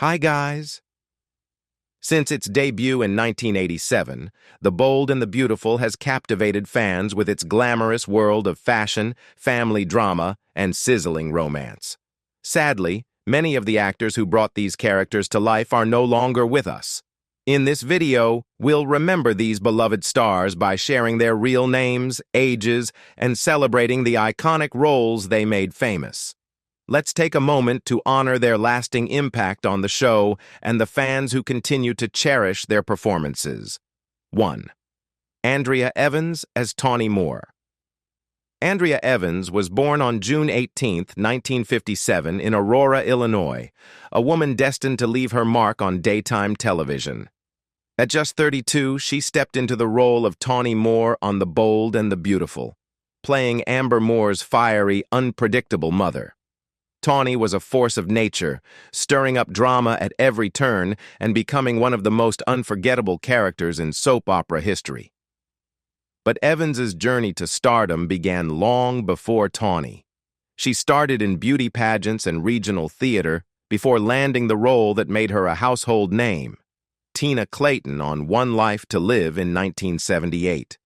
Hi, guys. Since its debut in 1987, The Bold and the Beautiful has captivated fans with its glamorous world of fashion, family drama, and sizzling romance. Sadly, many of the actors who brought these characters to life are no longer with us. In this video, we'll remember these beloved stars by sharing their real names, ages, and celebrating the iconic roles they made famous. Let's take a moment to honor their lasting impact on the show and the fans who continue to cherish their performances. 1. Andrea Evans as Tawny Moore. Andrea Evans was born on June 18, 1957, in Aurora, Illinois, a woman destined to leave her mark on daytime television. At just 32, she stepped into the role of Tawny Moore on The Bold and the Beautiful, playing Amber Moore's fiery, unpredictable mother. Tawny was a force of nature, stirring up drama at every turn and becoming one of the most unforgettable characters in soap opera history. But Evans's journey to stardom began long before Tawny. She started in beauty pageants and regional theater before landing the role that made her a household name, Tina Clayton on One Life to Live in 1978.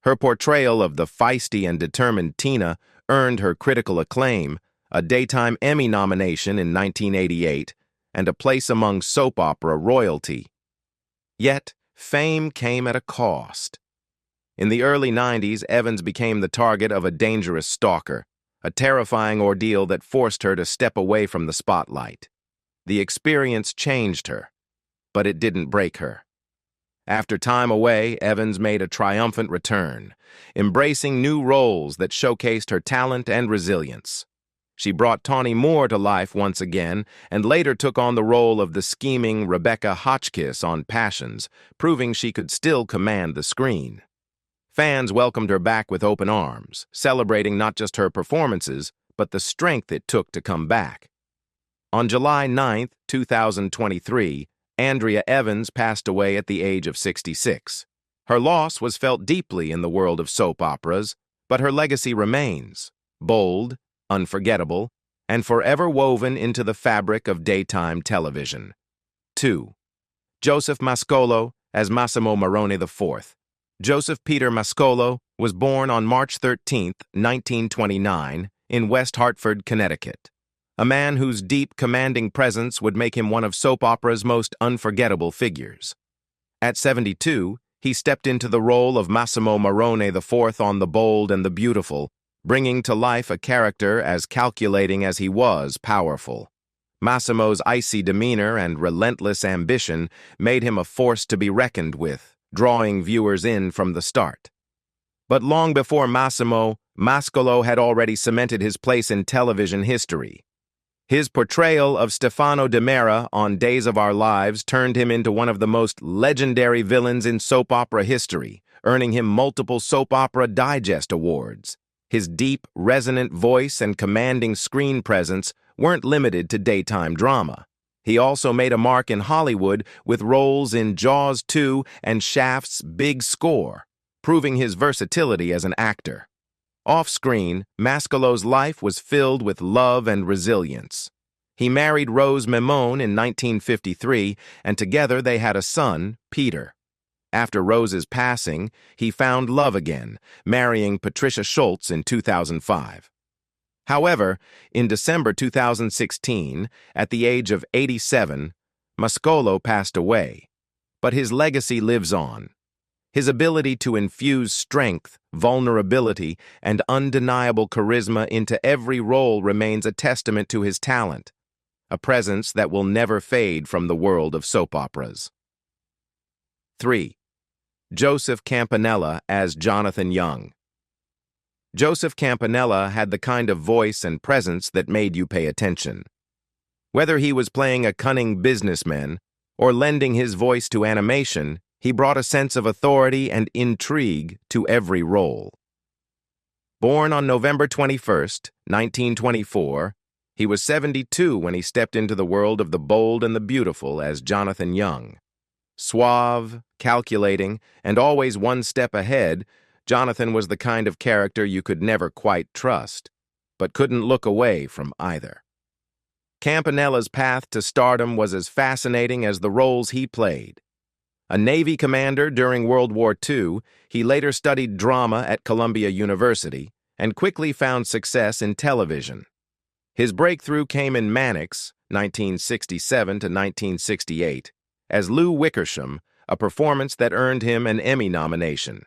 Her portrayal of the feisty and determined Tina earned her critical acclaim, a Daytime Emmy nomination in 1988, and a place among soap opera royalty. Yet, fame came at a cost. In the early 90s, Evans became the target of a dangerous stalker, a terrifying ordeal that forced her to step away from the spotlight. The experience changed her, but it didn't break her. After time away, Evans made a triumphant return, embracing new roles that showcased her talent and resilience. She brought Tawny Moore to life once again and later took on the role of the scheming Rebecca Hotchkiss on Passions, proving she could still command the screen. Fans welcomed her back with open arms, celebrating not just her performances, but the strength it took to come back. On July 9, 2023, Andrea Evans passed away at the age of 66. Her loss was felt deeply in the world of soap operas, but her legacy remains bold, unforgettable, and forever woven into the fabric of daytime television. 2. Joseph Mascolo as Massimo Marrone IV. Joseph Peter Mascolo was born on March 13, 1929, in West Hartford, Connecticut. A man whose deep, commanding presence would make him one of soap opera's most unforgettable figures. At 72, he stepped into the role of Massimo Marrone IV on The Bold and the Beautiful, bringing to life a character as calculating as he was powerful. Massimo's icy demeanor and relentless ambition made him a force to be reckoned with, drawing viewers in from the start. But long before Massimo, Mascolo had already cemented his place in television history. His portrayal of Stefano Di Mera on Days of Our Lives turned him into one of the most legendary villains in soap opera history, earning him multiple Soap Opera Digest awards. His deep, resonant voice and commanding screen presence weren't limited to daytime drama. He also made a mark in Hollywood with roles in Jaws 2 and Shaft's Big Score, proving his versatility as an actor. Off-screen, Mascolo's life was filled with love and resilience. He married Rose Mimone in 1953, and together they had a son, Peter. After Rose's passing, he found love again, marrying Patricia Schultz in 2005. However, in December 2016, at the age of 87, Mascolo passed away. But his legacy lives on. His ability to infuse strength, vulnerability, and undeniable charisma into every role remains a testament to his talent, a presence that will never fade from the world of soap operas. 3. Joseph Campanella as Jonathan Young. Joseph Campanella had the kind of voice and presence that made you pay attention. Whether he was playing a cunning businessman or lending his voice to animation, he brought a sense of authority and intrigue to every role. Born on November 21, 1924, he was 72 when he stepped into the world of The Bold and the Beautiful as Jonathan Young. Suave, calculating, and always one step ahead, Jonathan was the kind of character you could never quite trust, but couldn't look away from either. Campanella's path to stardom was as fascinating as the roles he played. A Navy commander during World War II, he later studied drama at Columbia University and quickly found success in television. His breakthrough came in Mannix, 1967 to 1968, as Lou Wickersham, a performance that earned him an Emmy nomination.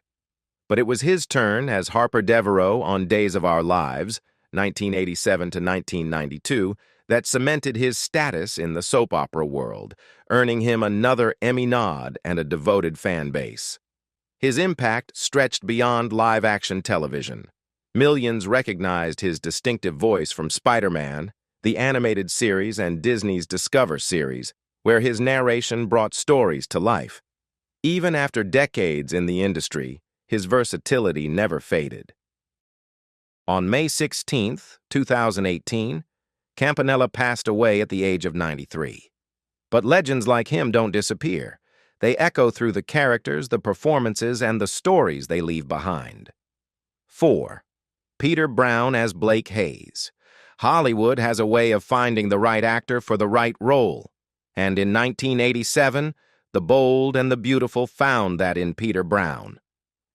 But it was his turn as Harper Devereux on Days of Our Lives, 1987 to 1992, that cemented his status in the soap opera world, earning him another Emmy nod and a devoted fan base. His impact stretched beyond live-action television. Millions recognized his distinctive voice from Spider-Man, the animated series, and Disney's Discover series, where his narration brought stories to life. Even after decades in the industry, his versatility never faded. On May 16, 2018, Campanella passed away at the age of 93. But legends like him don't disappear. They echo through the characters, the performances, and the stories they leave behind. 4. Peter Brown as Blake Hayes. Hollywood has a way of finding the right actor for the right role. And in 1987, the bold and the beautiful found that in Peter Brown.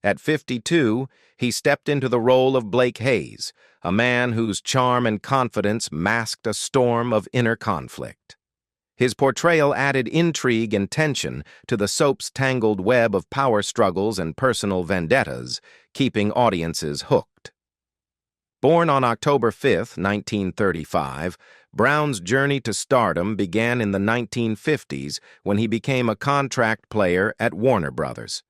At 52, he stepped into the role of Blake Hayes, a man whose charm and confidence masked a storm of inner conflict. His portrayal added intrigue and tension to the soap's tangled web of power struggles and personal vendettas, keeping audiences hooked. Born on October 5, 1935, Brown's journey to stardom began in the 1950s when he became a contract player at Warner Brothers.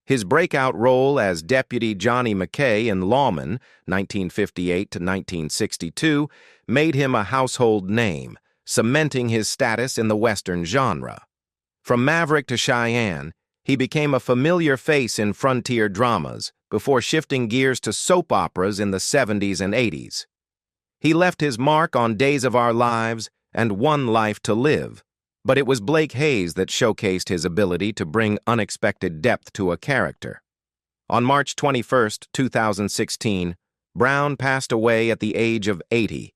His breakout role as Deputy Johnny McKay in Lawman, 1958 to 1962, made him a household name, cementing his status in the Western genre. From Maverick to Cheyenne, he became a familiar face in frontier dramas before shifting gears to soap operas in the 70s and 80s. He left his mark on Days of Our Lives and One Life to Live, but it was Blake Hayes that showcased his ability to bring unexpected depth to a character. On March 21, 2016, Brown passed away at the age of 80.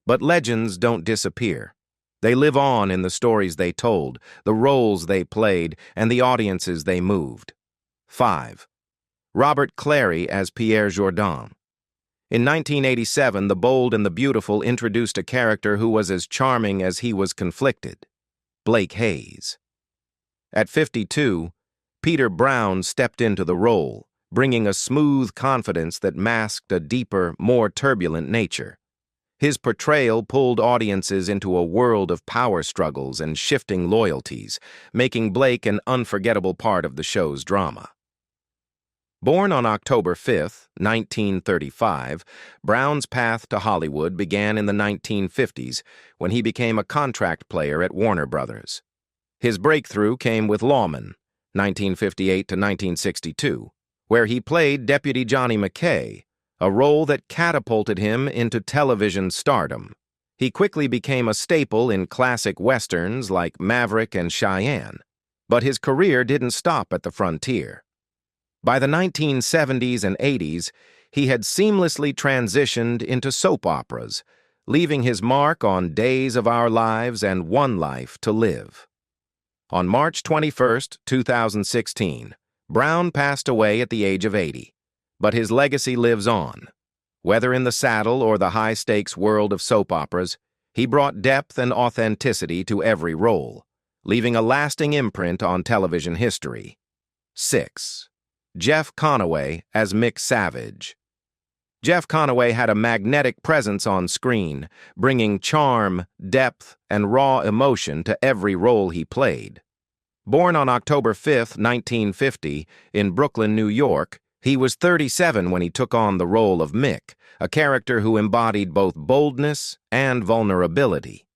But legends don't disappear. They live on in the stories they told, the roles they played, and the audiences they moved. 5. Robert Clary as Pierre Jourdan. In 1987, The Bold and the Beautiful introduced a character who was as charming as he was conflicted. Blake Hayes. At 52, Peter Brown stepped into the role, bringing a smooth confidence that masked a deeper, more turbulent nature. His portrayal pulled audiences into a world of power struggles and shifting loyalties, making Blake an unforgettable part of the show's drama. Born on October 5, 1935, Brown's path to Hollywood began in the 1950s when he became a contract player at Warner Brothers. His breakthrough came with Lawman, 1958 to 1962, where he played Deputy Johnny McKay, a role that catapulted him into television stardom. He quickly became a staple in classic westerns like Maverick and Cheyenne, but his career didn't stop at the frontier. By the 1970s and 80s, he had seamlessly transitioned into soap operas, leaving his mark on Days of Our Lives and One Life to Live. On March 21, 2016, Brown passed away at the age of 80, but his legacy lives on. Whether in the saddle or the high-stakes world of soap operas, he brought depth and authenticity to every role, leaving a lasting imprint on television history. 6. Jeff Conaway as Mick Savage. Jeff Conaway had a magnetic presence on screen, bringing charm, depth, and raw emotion to every role he played. Born on October 5, 1950, in Brooklyn, New York, he was 37 when he took on the role of Mick, a character who embodied both boldness and vulnerability.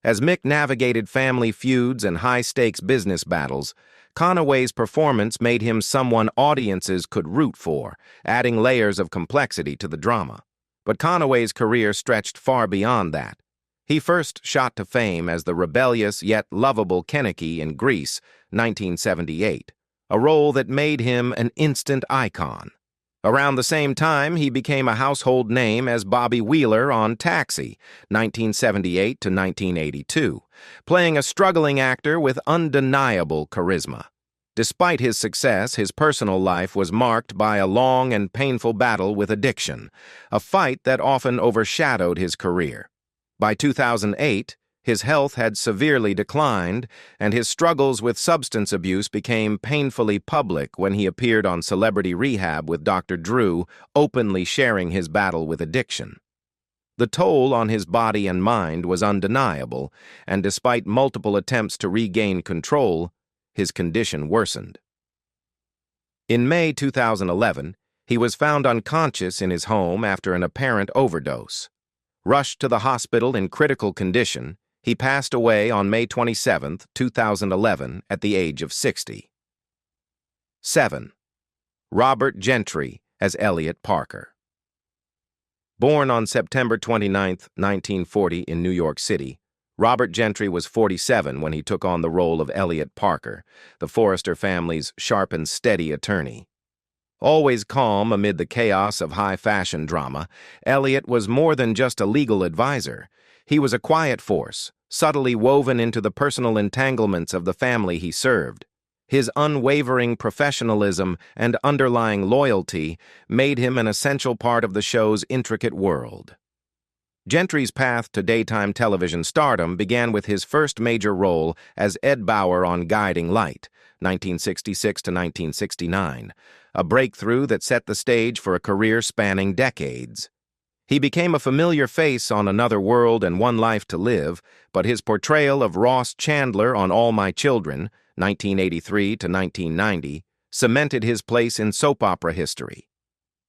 As Mick navigated family feuds and high-stakes business battles, Conaway's performance made him someone audiences could root for, adding layers of complexity to the drama. But Conaway's career stretched far beyond that. He first shot to fame as the rebellious yet lovable Kenickie in Grease, 1978, a role that made him an instant icon. Around the same time, he became a household name as Bobby Wheeler on Taxi, 1978 to 1982, playing a struggling actor with undeniable charisma. Despite his success, his personal life was marked by a long and painful battle with addiction, a fight that often overshadowed his career. By 2008, his health had severely declined, and his struggles with substance abuse became painfully public when he appeared on Celebrity Rehab with Dr. Drew, openly sharing his battle with addiction. The toll on his body and mind was undeniable, and despite multiple attempts to regain control, his condition worsened. In May 2011, he was found unconscious in his home after an apparent overdose. Rushed to the hospital in critical condition, he passed away on May 27, 2011, at the age of 60. 7. Robert Gentry as Elliot Parker. Born on September 29, 1940 in New York City, Robert Gentry was 47 when he took on the role of Elliot Parker, the Forrester family's sharp and steady attorney. Always calm amid the chaos of high-fashion drama, Elliot was more than just a legal advisor. He was a quiet force, subtly woven into the personal entanglements of the family he served. His unwavering professionalism and underlying loyalty made him an essential part of the show's intricate world. Gentry's path to daytime television stardom began with his first major role as Ed Bauer on Guiding Light, 1966 to 1969, a breakthrough that set the stage for a career spanning decades. He became a familiar face on Another World and One Life to Live, but his portrayal of Ross Chandler on All My Children, 1983 to 1990, cemented his place in soap opera history.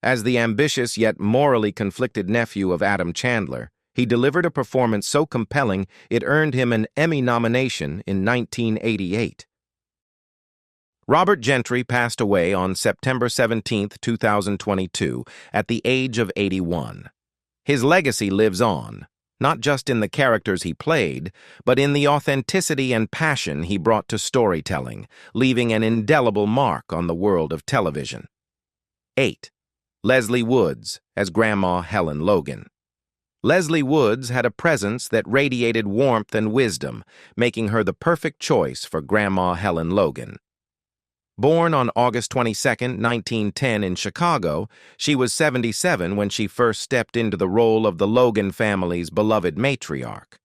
As the ambitious yet morally conflicted nephew of Adam Chandler, he delivered a performance so compelling it earned him an Emmy nomination in 1988. Robert Gentry passed away on September 17, 2022, at the age of 81. His legacy lives on, not just in the characters he played, but in the authenticity and passion he brought to storytelling, leaving an indelible mark on the world of television. 8. Lesley Woods as Grandma Helen Logan. Lesley Woods had a presence that radiated warmth and wisdom, making her the perfect choice for Grandma Helen Logan. Born on August 22, 1910 in Chicago, she was 77 when she first stepped into the role of the Logan family's beloved matriarch.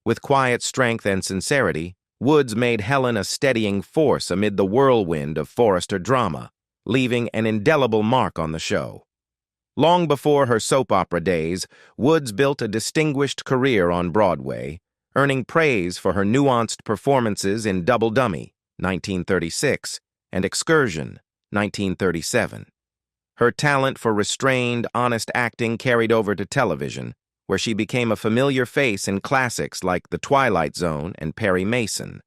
With quiet strength and sincerity, Woods made Helen a steadying force amid the whirlwind of Forrester drama, leaving an indelible mark on the show. Long before her soap opera days, Woods built a distinguished career on Broadway, earning praise for her nuanced performances in Double Dummy, 1936, and Excursion, 1937. Her talent for restrained, honest acting carried over to television, where she became a familiar face in classics like The Twilight Zone and Perry Mason.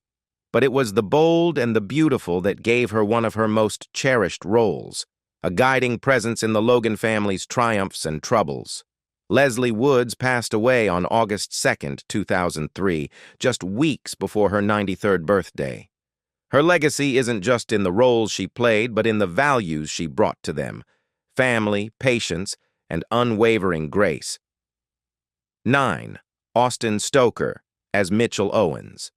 But it was the bold and the beautiful that gave her one of her most cherished roles, a guiding presence in the Logan family's triumphs and troubles. Lesley Woods passed away on August 2, 2003, just weeks before her 93rd birthday. Her legacy isn't just in the roles she played, but in the values she brought to them: family, patience, and unwavering grace. 9. Austin Stoker as Mitchell Owens.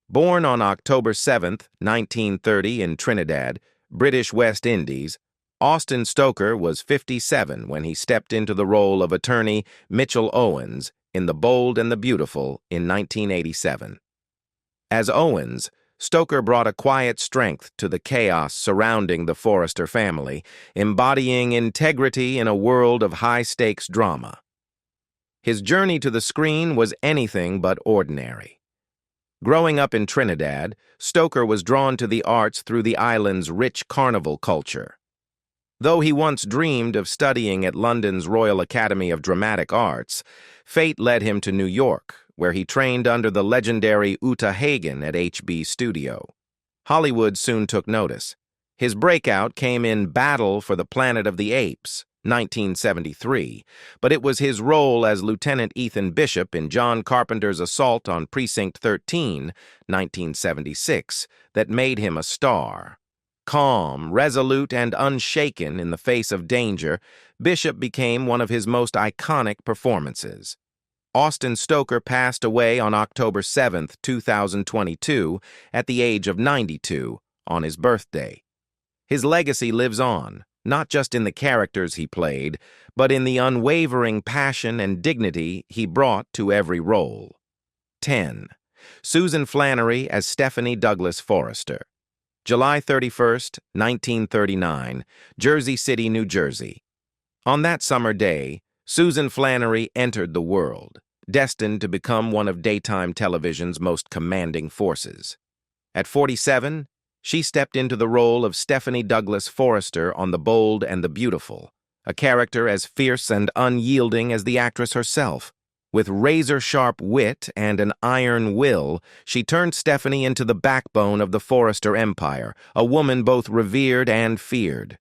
Born on October 7, 1930 in Trinidad, British West Indies, Austin Stoker was 57 when he stepped into the role of attorney Mitchell Owens in The Bold and the Beautiful in 1987. As Owens, Stoker brought a quiet strength to the chaos surrounding the Forrester family, embodying integrity in a world of high-stakes drama. His journey to the screen was anything but ordinary. Growing up in Trinidad, Stoker was drawn to the arts through the island's rich carnival culture. Though he once dreamed of studying at London's Royal Academy of Dramatic Arts, fate led him to New York, where he trained under the legendary Uta Hagen at HB Studio. Hollywood soon took notice. His breakout came in Battle for the Planet of the Apes, 1973, but it was his role as Lieutenant Ethan Bishop in John Carpenter's Assault on Precinct 13, 1976, that made him a star. Calm, resolute, and unshaken in the face of danger, Bishop became one of his most iconic performances. Austin Stoker passed away on October 7, 2022, at the age of 92, on his birthday. His legacy lives on, not just in the characters he played, but in the unwavering passion and dignity he brought to every role. 10. Susan Flannery as Stephanie Douglas Forrester. July 31, 1939, Jersey City, New Jersey. On that summer day, Susan Flannery entered the world, destined to become one of daytime television's most commanding forces. At 47, she stepped into the role of Stephanie Douglas Forrester on The Bold and the Beautiful, a character as fierce and unyielding as the actress herself. With razor-sharp wit and an iron will, she turned Stephanie into the backbone of the Forrester empire, a woman both revered and feared.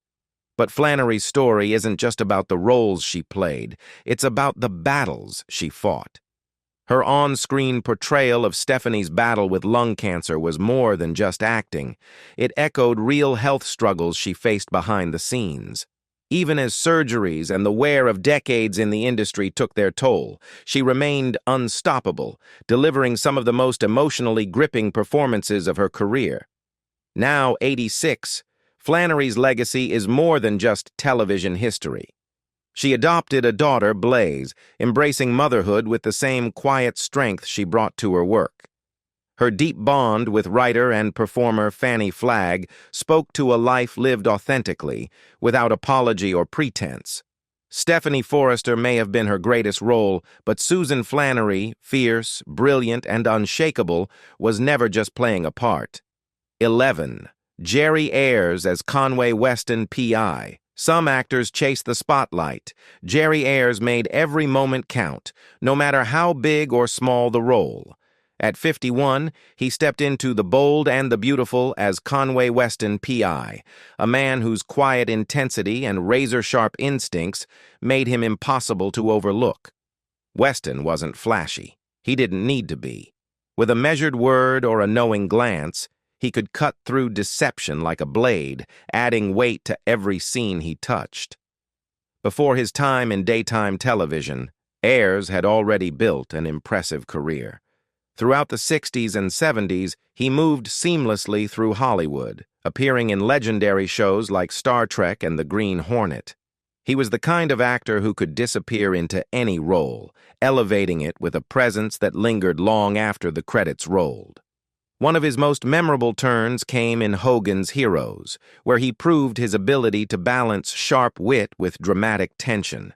But Flannery's story isn't just about the roles she played, it's about the battles she fought. Her on-screen portrayal of Stephanie's battle with lung cancer was more than just acting. It echoed real health struggles she faced behind the scenes. Even as surgeries and the wear of decades in the industry took their toll, she remained unstoppable, delivering some of the most emotionally gripping performances of her career. Now 86, Flannery's legacy is more than just television history. She adopted a daughter, Blaze, embracing motherhood with the same quiet strength she brought to her work. Her deep bond with writer and performer Fannie Flagg spoke to a life lived authentically, without apology or pretense. Stephanie Forrester may have been her greatest role, but Susan Flannery, fierce, brilliant, and unshakable, was never just playing a part. 11. Jerry Ayres as Conaway Weston P.I. Some actors chase the spotlight. Jerry Ayres made every moment count, no matter how big or small the role. At 51, he stepped into The Bold and the Beautiful as Conaway Weston P.I., a man whose quiet intensity and razor-sharp instincts made him impossible to overlook. Weston wasn't flashy. He didn't need to be. With a measured word or a knowing glance, he could cut through deception like a blade, adding weight to every scene he touched. Before his time in daytime television, Ayres had already built an impressive career. Throughout the 60s and 70s, he moved seamlessly through Hollywood, appearing in legendary shows like Star Trek and The Green Hornet. He was the kind of actor who could disappear into any role, elevating it with a presence that lingered long after the credits rolled. One of his most memorable turns came in Hogan's Heroes, where he proved his ability to balance sharp wit with dramatic tension.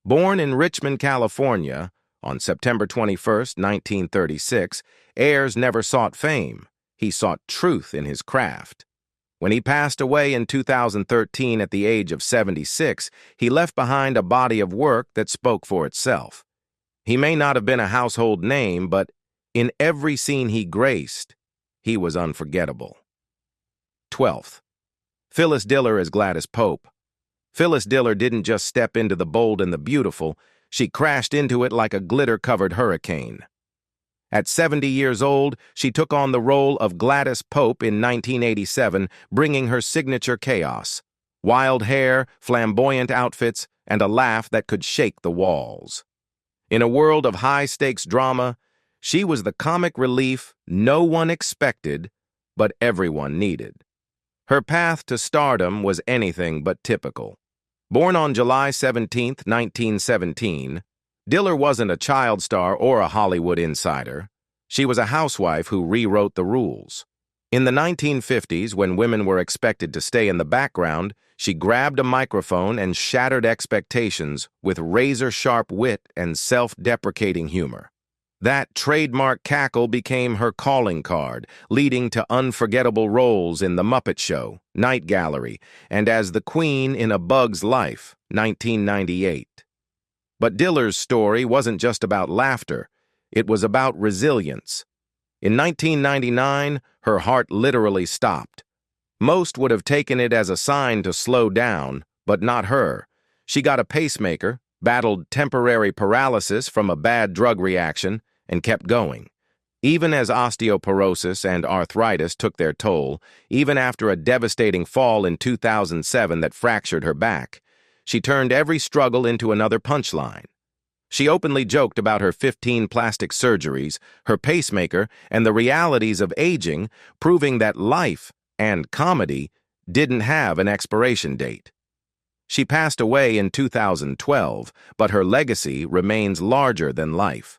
Born in Richmond, California, on September 21, 1936, Ayres never sought fame. He sought truth in his craft. When he passed away in 2013 at the age of 76, he left behind a body of work that spoke for itself. He may not have been a household name, but in every scene he graced, he was unforgettable. 12th. Phyllis Diller as Gladys Pope. Phyllis Diller didn't just step into The Bold and the Beautiful, she crashed into it like a glitter-covered hurricane. At 70 years old, she took on the role of Gladys Pope in 1987, bringing her signature chaos: wild hair, flamboyant outfits, and a laugh that could shake the walls. In a world of high-stakes drama, she was the comic relief no one expected, but everyone needed. Her path to stardom was anything but typical. Born on July 17, 1917, Diller wasn't a child star or a Hollywood insider. She was a housewife who rewrote the rules. In the 1950s, when women were expected to stay in the background, she grabbed a microphone and shattered expectations with razor-sharp wit and self-deprecating humor. That trademark cackle became her calling card, leading to unforgettable roles in The Muppet Show, Night Gallery, and as the Queen in A Bug's Life, 1998. But Diller's story wasn't just about laughter, it was about resilience. In 1999, her heart literally stopped. Most would have taken it as a sign to slow down, but not her. She got a pacemaker, battled temporary paralysis from a bad drug reaction, and kept going. Even as osteoporosis and arthritis took their toll, even after a devastating fall in 2007 that fractured her back, she turned every struggle into another punchline. She openly joked about her 15 plastic surgeries, her pacemaker, and the realities of aging, proving that life and comedy didn't have an expiration date. She passed away in 2012, but her legacy remains larger than life.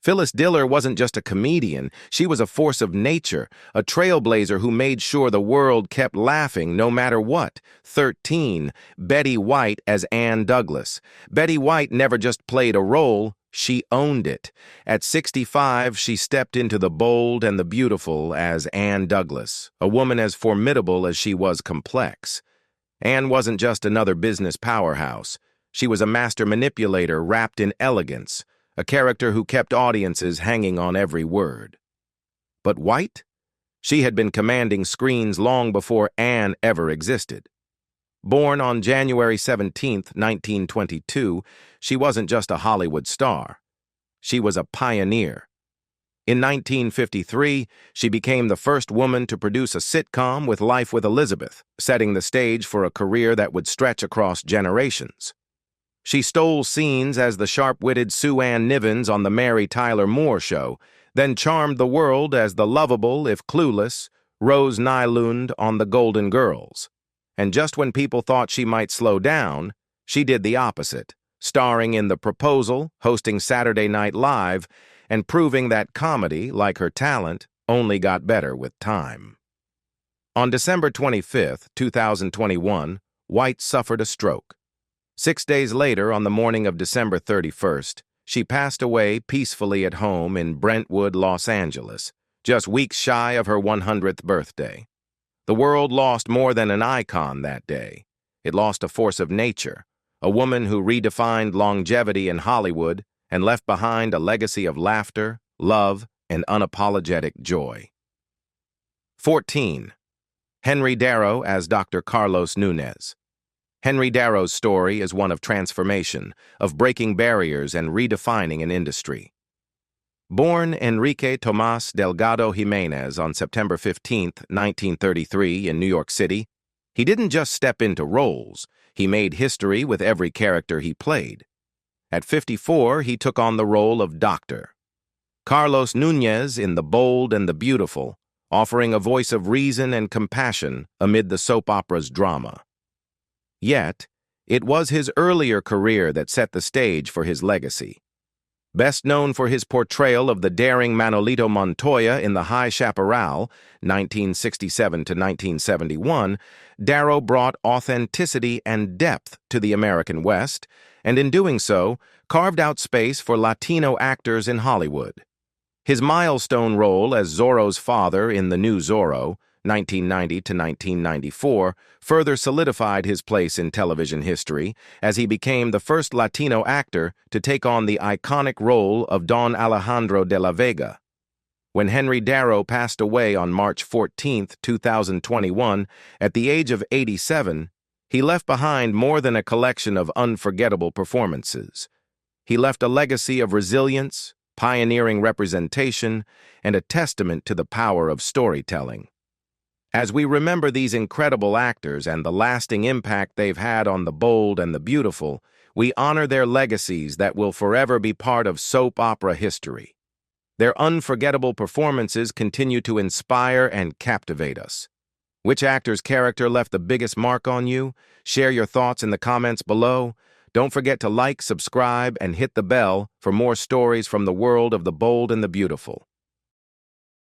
Phyllis Diller wasn't just a comedian, she was a force of nature, a trailblazer who made sure the world kept laughing no matter what. 13. Betty White as Ann Douglas. Betty White never just played a role, she owned it. At 65, she stepped into the bold and the beautiful as Ann Douglas, a woman as formidable as she was complex. Ann wasn't just another business powerhouse. She was a master manipulator wrapped in elegance, a character who kept audiences hanging on every word. But White? She had been commanding screens long before Ann ever existed. Born on January 17, 1922, she wasn't just a Hollywood star. She was a pioneer. In 1953, she became the first woman to produce a sitcom with Life with Elizabeth, setting the stage for a career that would stretch across generations. She stole scenes as the sharp-witted Sue Ann Nivens on The Mary Tyler Moore Show, then charmed the world as the lovable, if clueless, Rose Nylund on The Golden Girls. And just when people thought she might slow down, she did the opposite, starring in The Proposal, hosting Saturday Night Live, and proving that comedy, like her talent, only got better with time. On December 25, 2021, White suffered a stroke. 6 days later, on the morning of December 31st, she passed away peacefully at home in Brentwood, Los Angeles, just weeks shy of her 100th birthday. The world lost more than an icon that day. It lost a force of nature, a woman who redefined longevity in Hollywood and left behind a legacy of laughter, love, and unapologetic joy. 14. Henry Darrow as Dr. Carlos Nunez. Henry Darrow's story is one of transformation, of breaking barriers and redefining an industry. Born Enrique Tomás Delgado Jiménez on September 15, 1933, in New York City, he didn't just step into roles, he made history with every character he played. At 54, he took on the role of Doctor. Carlos Nunez in The Bold and the Beautiful, offering a voice of reason and compassion amid the soap opera's drama. Yet, it was his earlier career that set the stage for his legacy. Best known for his portrayal of the daring Manolito Montoya in The High Chaparral, 1967 to 1971, Darrow brought authenticity and depth to the American West, and in doing so, carved out space for Latino actors in Hollywood. His milestone role as Zorro's father in The New Zorro, 1990 to 1994, further solidified his place in television history as he became the first Latino actor to take on the iconic role of Don Alejandro de la Vega. When Henry Darrow passed away on March 14, 2021, at the age of 87, he left behind more than a collection of unforgettable performances. He left a legacy of resilience, pioneering representation, and a testament to the power of storytelling. As we remember these incredible actors and the lasting impact they've had on the bold and the beautiful, we honor their legacies that will forever be part of soap opera history. Their unforgettable performances continue to inspire and captivate us. Which actor's character left the biggest mark on you? Share your thoughts in the comments below. Don't forget to like, subscribe, and hit the bell for more stories from the world of the bold and the beautiful.